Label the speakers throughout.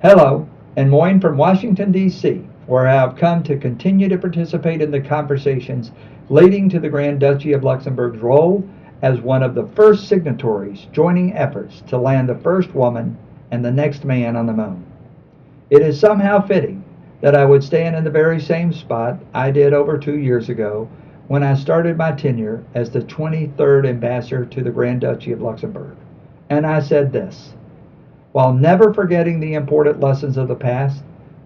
Speaker 1: Hello, and Moyne from Washington, D.C., where I have come to continue to participate in the conversations leading to the Grand Duchy of Luxembourg's role as one of the first signatories joining efforts to land the first woman and the next man on the moon. It is somehow fitting that I would stand in the very same spot I did over 2 years ago when I started my tenure as the 23rd ambassador to the Grand Duchy of Luxembourg. And I said this: while never forgetting the important lessons of the past,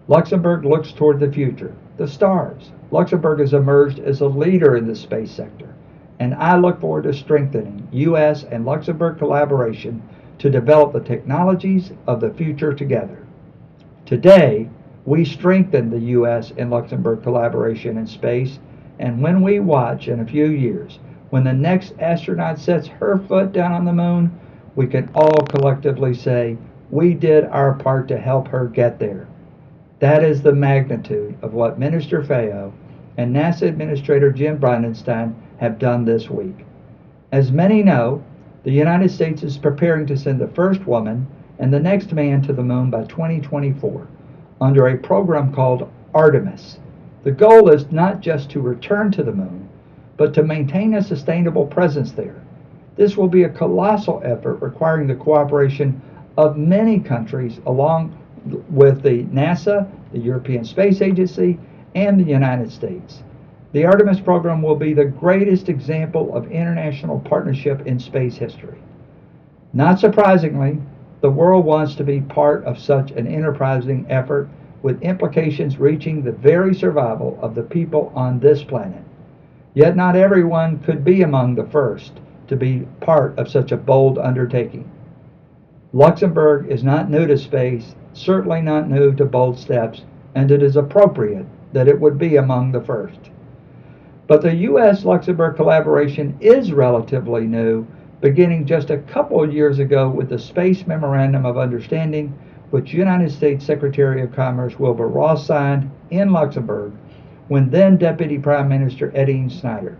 Speaker 1: Luxembourg looks toward the future, the stars. Luxembourg has emerged as a leader in the space sector, and I look forward to strengthening U.S. and Luxembourg collaboration to develop the technologies of the future together. Today, we strengthen the U.S. and Luxembourg collaboration in space, and when we watch in a few years, when the next astronaut sets her foot down on the moon, we can all collectively say, we did our part to help her get there. That is the magnitude of what Minister Fayot and NASA Administrator Jim Bridenstine have done this week. As many know, the United States is preparing to send the first woman and the next man to the moon by 2024 under a program called Artemis. The goal is not just to return to the moon, but to maintain a sustainable presence there. This will be a colossal effort requiring the cooperation of many countries along with the NASA, the European Space Agency, and the United States. The Artemis program will be the greatest example of international partnership in space history. Not surprisingly, the world wants to be part of such an enterprising effort with implications reaching the very survival of the people on this planet. Yet not everyone could be among the first to be part of such a bold undertaking. Luxembourg is not new to space, certainly not new to bold steps, and it is appropriate that it would be among the first. But the U.S.-Luxembourg collaboration is relatively new, beginning just a couple of years ago with the Space Memorandum of Understanding, which United States Secretary of Commerce Wilbur Ross signed in Luxembourg when then Deputy Prime Minister Etienne Snyder.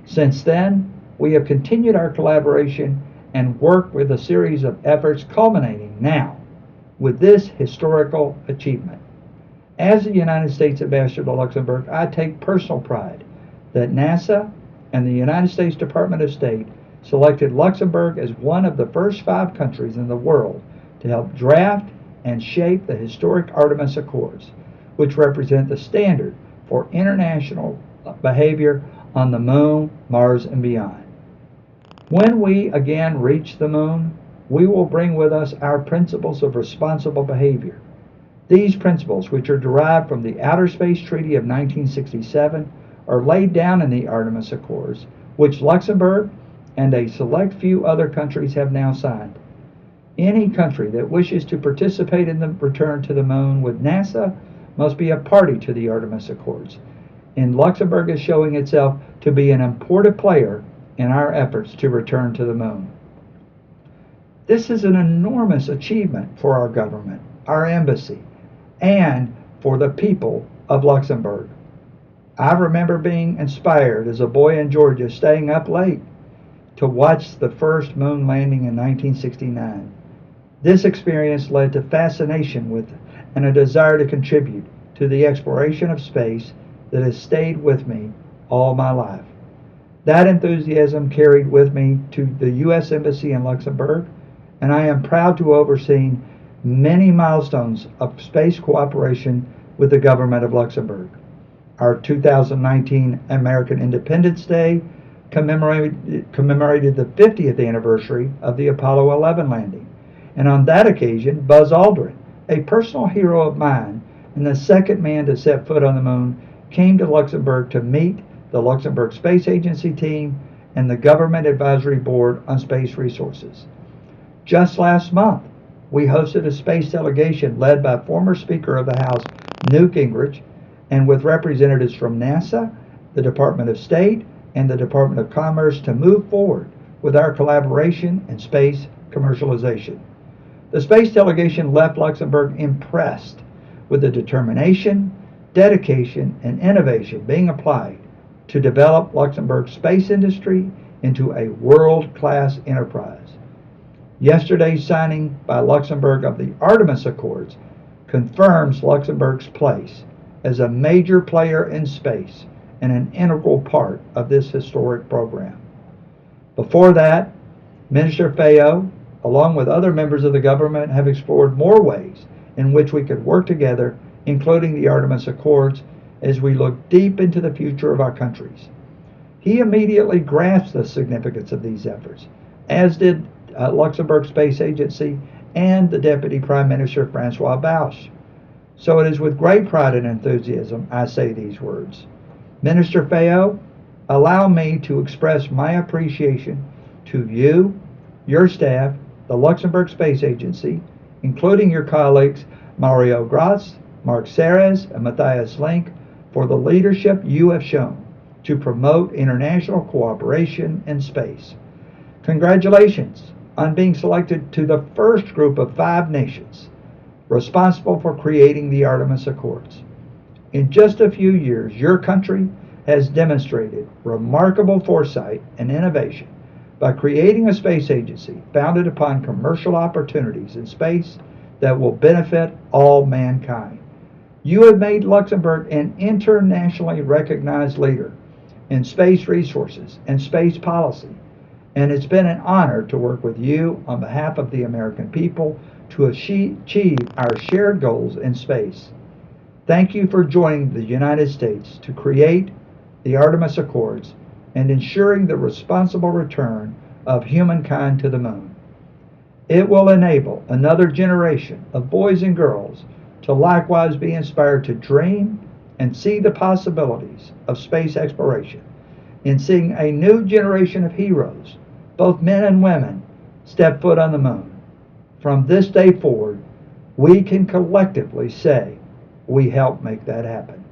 Speaker 1: Since then, we have continued our collaboration and worked with a series of efforts culminating now with this historical achievement. As the United States Ambassador to Luxembourg, I take personal pride that NASA and the United States Department of State selected Luxembourg as one of the first 5 countries in the world to help draft and shape the historic Artemis Accords, which represent the standard for international behavior on the moon, Mars, and beyond. When we again reach the moon, we will bring with us our principles of responsible behavior. These principles, which are derived from the Outer Space Treaty of 1967, are laid down in the Artemis Accords, which Luxembourg and a select few other countries have now signed. Any country that wishes to participate in the return to the moon with NASA must be a party to the Artemis Accords, and Luxembourg is showing itself to be an important player in our efforts to return to the moon. This is an enormous achievement for our government, our embassy, and for the people of Luxembourg. I remember being inspired as a boy in Georgia, staying up late to watch the first moon landing in 1969. This experience led to fascination with and a desire to contribute to the exploration of space that has stayed with me all my life. That enthusiasm carried with me to the U.S. Embassy in Luxembourg, and I am proud to oversee many milestones of space cooperation with the Government of Luxembourg. Our 2019 American Independence Day commemorated the 50th anniversary of the Apollo 11 landing, and on that occasion, Buzz Aldrin, a personal hero of mine and the second man to set foot on the moon, came to Luxembourg to meet the Luxembourg Space Agency team and the Government Advisory Board on Space Resources. Just last month, we hosted a space delegation led by former Speaker of the House Newt Gingrich and with representatives from NASA, the Department of State, and the Department of Commerce to move forward with our collaboration in space commercialization. The space delegation left Luxembourg impressed with the determination, dedication, and innovation being applied to develop Luxembourg's space industry into a world-class enterprise. Yesterday's signing by Luxembourg of the Artemis Accords confirms Luxembourg's place as a major player in space and an integral part of this historic program. Before that, Minister Fayot, along with other members of the government, have explored more ways in which we could work together, including the Artemis Accords, as we look deep into the future of our countries. He immediately grasped the significance of these efforts, as did Luxembourg Space Agency and the Deputy Prime Minister Francois Bausch. So it is with great pride and enthusiasm I say these words. Minister Fayot, allow me to express my appreciation to you, your staff, the Luxembourg Space Agency, including your colleagues Mario Gras, Marc and Matthias Link, for the leadership you have shown to promote international cooperation in space. Congratulations on being selected to the first group of 5 nations responsible for creating the Artemis Accords. In just a few years, your country has demonstrated remarkable foresight and innovation by creating a space agency founded upon commercial opportunities in space that will benefit all mankind. You have made Luxembourg an internationally recognized leader in space resources and space policy, and it's been an honor to work with you on behalf of the American people to achieve our shared goals in space. Thank you for joining the United States to create the Artemis Accords and ensuring the responsible return of humankind to the moon. It will enable another generation of boys and girls to likewise be inspired to dream and see the possibilities of space exploration, in seeing a new generation of heroes, both men and women, step foot on the moon. From this day forward, we can collectively say we helped make that happen.